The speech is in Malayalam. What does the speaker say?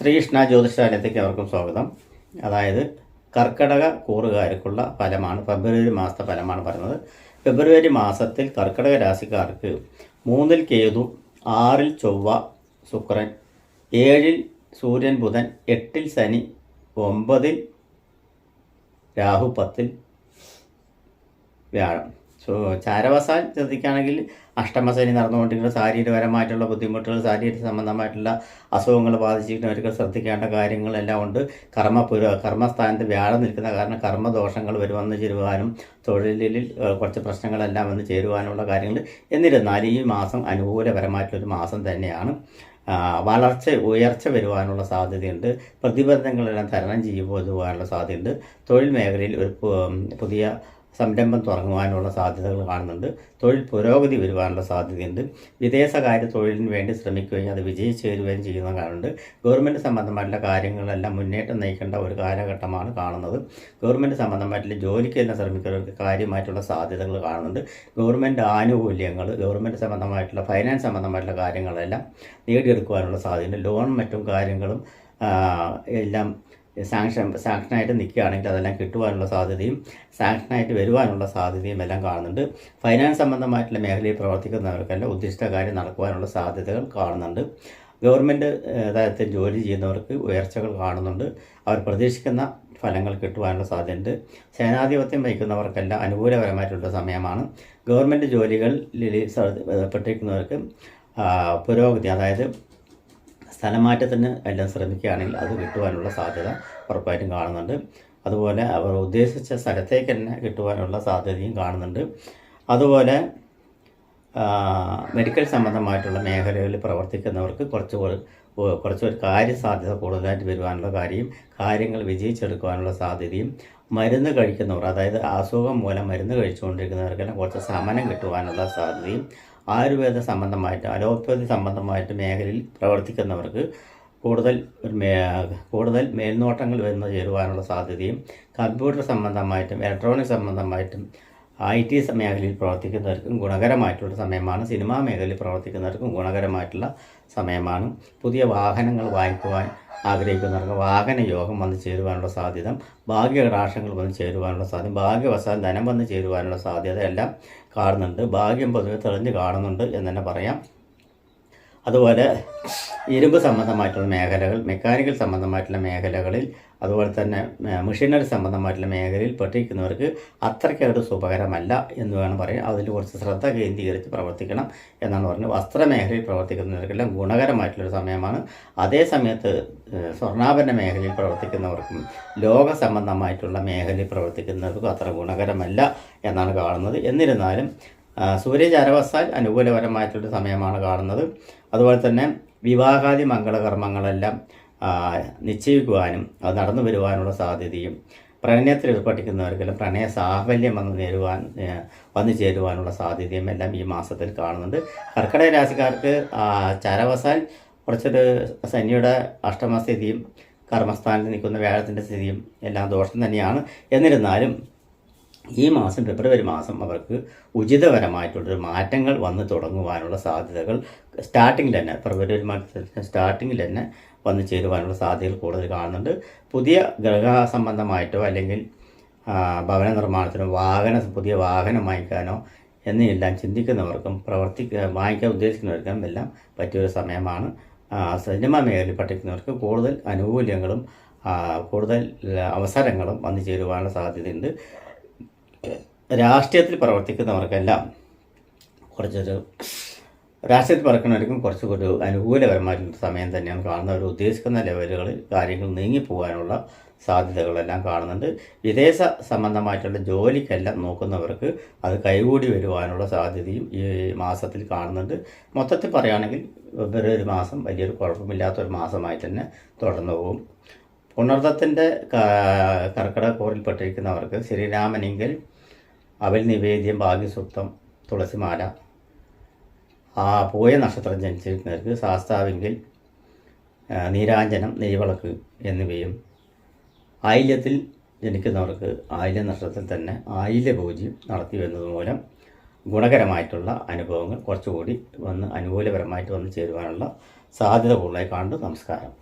ശ്രീകൃഷ്ണ ജ്യോതിഷാലയത്തേക്ക് അവർക്കും സ്വാഗതം. അതായത് കർക്കടക കൂറുകാർക്കുള്ള ഫലമാണ് ഫെബ്രുവരി മാസത്തെ ഫലമാണ് പറയുന്നത്. ഫെബ്രുവരി മാസത്തിൽ കർക്കടക രാശിക്കാർക്ക് 3-ൽ കേതു, 6-ൽ ചൊവ്വ ശുക്രൻ, 7-ൽ സൂര്യൻ ബുധൻ, 8-ൽ ശനി, 9-ൽ രാഹു, 10-ൽ വ്യാഴം. ചാരവശാൽ ശ്രദ്ധിക്കുകയാണെങ്കിൽ അഷ്ടമശനി നടന്നുകൊണ്ടിരിക്കുന്ന ശാരീരികപരമായിട്ടുള്ള ബുദ്ധിമുട്ടുകൾ, ശാരീരിക സംബന്ധമായിട്ടുള്ള അസുഖങ്ങൾ ബാധിച്ചിരിക്കുന്നവർക്ക് ശ്രദ്ധിക്കേണ്ട കാര്യങ്ങളെല്ലാം ഉണ്ട്. കർമ്മസ്ഥാനത്ത് വ്യാഴം നിൽക്കുന്ന കാരണം കർമ്മദോഷങ്ങൾ വന്ന് ചേരുവാനും തൊഴിലിൽ കുറച്ച് പ്രശ്നങ്ങളെല്ലാം വന്ന് ചേരുവാനുള്ള കാര്യങ്ങൾ. എന്നിരുന്നാലും ഈ മാസം അനുകൂലപരമായിട്ടുള്ളൊരു മാസം തന്നെയാണ്. ഉയർച്ച വരുവാനുള്ള സാധ്യതയുണ്ട്. പ്രതിബന്ധങ്ങളെല്ലാം തരണം ചെയ്യുവാനുള്ള സാധ്യതയുണ്ട്. തൊഴിൽ മേഖലയിൽ ഒരു പുതിയ സംരംഭം തുടങ്ങുവാനുള്ള സാധ്യതകൾ കാണുന്നുണ്ട്. തൊഴിൽ പുരോഗതി വരുവാനുള്ള സാധ്യതയുണ്ട്. വിദേശകാര്യ തൊഴിലിന് വേണ്ടി ശ്രമിക്കുകയും അത് വിജയിച്ചു വരികയും ചെയ്യുന്ന കാണുന്നുണ്ട്. ഗവൺമെൻറ് സംബന്ധമായിട്ടുള്ള കാര്യങ്ങളെല്ലാം മുന്നേറ്റം നയിക്കേണ്ട ഒരു കാലഘട്ടമാണ് കാണുന്നത്. ഗവൺമെൻറ് സംബന്ധമായിട്ടുള്ള ജോലിക്കെല്ലാം ശ്രമിക്കുന്നവർക്ക് കാര്യമായിട്ടുള്ള സാധ്യതകൾ കാണുന്നുണ്ട്. ഗവൺമെൻറ് ആനുകൂല്യങ്ങൾ, ഗവൺമെൻറ് സംബന്ധമായിട്ടുള്ള ഫൈനാൻസ് സംബന്ധമായിട്ടുള്ള നേടിയെടുക്കുവാനുള്ള സാധ്യതയുണ്ട്. ലോൺ മറ്റും കാര്യങ്ങളും എല്ലാം സാങ്ഷനായിട്ട് നിൽക്കുകയാണെങ്കിൽ അതെല്ലാം കിട്ടുവാനുള്ള സാധ്യതയും സാങ്ഷനായിട്ട് വരുവാനുള്ള സാധ്യതയും എല്ലാം കാണുന്നുണ്ട്. ഫൈനാൻസ് സംബന്ധമായിട്ടുള്ള മേഖലയിൽ പ്രവർത്തിക്കുന്നവർക്കെല്ലാം ഉദ്ദിഷ്ട കാര്യം നടക്കുവാനുള്ള സാധ്യതകൾ കാണുന്നുണ്ട്. ഗവൺമെൻറ് തലത്തിൽ ജോലി ചെയ്യുന്നവർക്ക് ഉയർച്ചകൾ കാണുന്നുണ്ട്. അവർ പ്രതീക്ഷിക്കുന്ന ഫലങ്ങൾ കിട്ടുവാനുള്ള സാധ്യതയുണ്ട്. സേനാധിപത്യം വഹിക്കുന്നവർക്കെല്ലാം അനുകൂലപരമായിട്ടുള്ള സമയമാണ്. ഗവൺമെൻറ് ജോലികളിൽ പെട്ടിരിക്കുന്നവർക്ക് പുരോഗതി, അതായത് സ്ഥലമാറ്റത്തിന് എല്ലാം ശ്രമിക്കുകയാണെങ്കിൽ അത് കിട്ടുവാനുള്ള സാധ്യത ഉറപ്പായിട്ടും കാണുന്നുണ്ട്. അതുപോലെ അവർ ഉദ്ദേശിച്ച സ്ഥലത്തേക്ക് തന്നെ കിട്ടുവാനുള്ള സാധ്യതയും കാണുന്നുണ്ട്. അതുപോലെ മെഡിക്കൽ സംബന്ധമായിട്ടുള്ള മേഖലകളിൽ പ്രവർത്തിക്കുന്നവർക്ക് കുറച്ചൊരു കാര്യസാധ്യത കൂടുതലായിട്ട് വരുവാനുള്ള കാര്യങ്ങൾ വിജയിച്ചെടുക്കുവാനുള്ള സാധ്യതയും, മരുന്ന് കഴിക്കുന്നവർ, അതായത് അസുഖം മൂലം മരുന്ന് കഴിച്ചുകൊണ്ടിരിക്കുന്നവർക്കെല്ലാം കുറച്ച് ശമനം കിട്ടുവാനുള്ള സാധ്യതയും, ആയുർവേദ സംബന്ധമായിട്ട് അലോപ്പതി സംബന്ധമായിട്ട് മേഖലയിൽ പ്രവർത്തിക്കുന്നവർക്ക് കൂടുതൽ മേൽനോട്ടങ്ങൾ വന്നു ചേരുവാനുള്ള സാധ്യതയും, കമ്പ്യൂട്ടർ സംബന്ധമായിട്ടും ഇലക്ട്രോണിക് സംബന്ധമായിട്ടും IT മേഖലയിൽ പ്രവർത്തിക്കുന്നവർക്കും ഗുണകരമായിട്ടുള്ള സമയമാണ്. സിനിമാ മേഖലയിൽ പ്രവർത്തിക്കുന്നവർക്കും ഗുണകരമായിട്ടുള്ള സമയമാണ്. പുതിയ വാഹനങ്ങൾ വാങ്ങിക്കുവാൻ ആഗ്രഹിക്കുന്നവർക്ക് വാഹന യോഗം വന്ന് ചേരുവാനുള്ള സാധ്യത, ഭാഗ്യകടാക്ഷങ്ങൾ വന്ന് ചേരുവാനുള്ള സാധ്യത, ഭാഗ്യവശാൽ ധനം വന്ന് ചേരുവാനുള്ള സാധ്യത എല്ലാം കാണുന്നുണ്ട്. ഭാഗ്യം പൊതുവെ തെളിഞ്ഞ് കാണുന്നുണ്ട് എന്ന് തന്നെ പറയാം. അതുപോലെ ഇരുമ്പ് സംബന്ധമായിട്ടുള്ള മേഖലകൾ, മെക്കാനിക്കൽ സംബന്ധമായിട്ടുള്ള മേഖലകളിൽ, അതുപോലെ തന്നെ മെഷീനറി സംബന്ധമായിട്ടുള്ള മേഖലയിൽ പെട്ടിരിക്കുന്നവർക്ക് അത്രയ്ക്കത് സുഖകരമല്ല എന്ന് വേണം പറയാം. അതിൽ കുറച്ച് ശ്രദ്ധ കേന്ദ്രീകരിച്ച് പ്രവർത്തിക്കണം എന്നാണ് പറഞ്ഞത്. വസ്ത്രമേഖലയിൽ പ്രവർത്തിക്കുന്നവർക്കെല്ലാം ഗുണകരമായിട്ടുള്ളൊരു സമയമാണ്. അതേ സമയത്ത് സ്വർണ്ണാഭരണ മേഖലയിൽ പ്രവർത്തിക്കുന്നവർക്കും ലോക സംബന്ധമായിട്ടുള്ള മേഖലയിൽ പ്രവർത്തിക്കുന്നവർക്കും അത്ര ഗുണകരമല്ല എന്നാണ് കാണുന്നത്. എന്നിരുന്നാലും സൂര്യചാരവശാൽ അനുകൂലപരമായിട്ടുള്ള സമയമാണ് കാണുന്നത്. അതുപോലെ തന്നെ വിവാഹാദി മംഗളകർമ്മങ്ങളെല്ലാം നിശ്ചയിക്കുവാനും അത് നടന്നു വരുവാനുള്ള സാധ്യതയും, പ്രണയത്തിൽ ഏർപ്പെട്ടിരിക്കുന്നവർക്കെല്ലാം പ്രണയ സാഫല്യം വന്നു ചേരുവാനുള്ള സാധ്യതയും എല്ലാം ഈ മാസത്തിൽ കാണുന്നുണ്ട്. കർക്കിടക രാശിക്കാർക്ക് ചാരവശാൽ കുറച്ചൊരു ശനിയുടെ അഷ്ടമസ്ഥിതിയും കർമ്മസ്ഥാനത്ത് നിൽക്കുന്ന വ്യാഴത്തിൻ്റെ സ്ഥിതിയും എല്ലാം ദോഷം തന്നെയാണ്. എന്നിരുന്നാലും ഈ മാസം ഫെബ്രുവരി മാസം അവർക്ക് ഉചിതപരമായിട്ടുള്ളൊരു മാറ്റങ്ങൾ വന്ന് തുടങ്ങുവാനുള്ള സാധ്യതകൾ ഫെബ്രുവരി മാസത്തിൽ സ്റ്റാർട്ടിങ്ങിൽ തന്നെ വന്നു ചേരുവാനുള്ള സാധ്യതകൾ കൂടുതൽ കാണുന്നുണ്ട്. പുതിയ ഗ്രഹ സംബന്ധമായിട്ടോ അല്ലെങ്കിൽ ഭവന നിർമ്മാണത്തിനോ പുതിയ വാഹനം വാങ്ങിക്കാനോ എന്നെല്ലാം ചിന്തിക്കുന്നവർക്കും വാങ്ങിക്കാൻ ഉദ്ദേശിക്കുന്നവർക്കും എല്ലാം പറ്റിയൊരു സമയമാണ്. സിനിമാ മേഖലയിൽ പഠിക്കുന്നവർക്ക് കൂടുതൽ ആനുകൂല്യങ്ങളും കൂടുതൽ അവസരങ്ങളും വന്നു ചേരുവാനുള്ള സാധ്യതയുണ്ട്. രാഷ്ട്രീയത്തിൽ പ്രവർത്തിക്കുന്നവർക്കെല്ലാം രാഷ്ട്രീയത്തിൽ കുറച്ചൊരു അനുകൂലപരമായിട്ടുള്ള സമയം തന്നെയാണ് കാണുന്നത്. അവർ ഉദ്ദേശിക്കുന്ന ലെവലുകളിൽ കാര്യങ്ങൾ നീങ്ങിപ്പോകാനുള്ള സാധ്യതകളെല്ലാം കാണുന്നുണ്ട്. വിദേശ സംബന്ധമായിട്ടുള്ള ജോലിക്കെല്ലാം നോക്കുന്നവർക്ക് അത് കൈകൂടി വരുവാനുള്ള സാധ്യതയും ഈ മാസത്തിൽ കാണുന്നുണ്ട്. മൊത്തത്തിൽ പറയുകയാണെങ്കിൽ ഫെബ്രുവരി മാസം വലിയൊരു കുഴപ്പമില്ലാത്തൊരു മാസമായി തന്നെ തുടർന്നു പോകും. പുണർദത്തിൻ്റെ കർക്കിടക കൂറിൽപ്പെട്ടിരിക്കുന്നവർക്ക് ശ്രീരാമനെങ്കിൽ അവൽ നിവേദ്യം, ഭാഗ്യസൂക്തം, തുളസിമാല, പോയ നക്ഷത്രം ജനിച്ചിരിക്കുന്നവർക്ക് ശാസ്താവെങ്കിൽ നീരാഞ്ജനം, നെയ്വിളക്ക് എന്നിവയും, ആയില്യത്തിൽ ജനിക്കുന്നവർക്ക് ആയില്യ നക്ഷത്രത്തിൽ തന്നെ ആയില്യ പൂജയും നടത്തി വരുന്നത് മൂലം ഗുണകരമായിട്ടുള്ള അനുഭവങ്ങൾ കുറച്ചുകൂടി അനുകൂലപരമായിട്ട് വന്ന് ചേരുവാനുള്ള സാധ്യത കൂടുതലായി കാണുന്നു. നമസ്കാരം.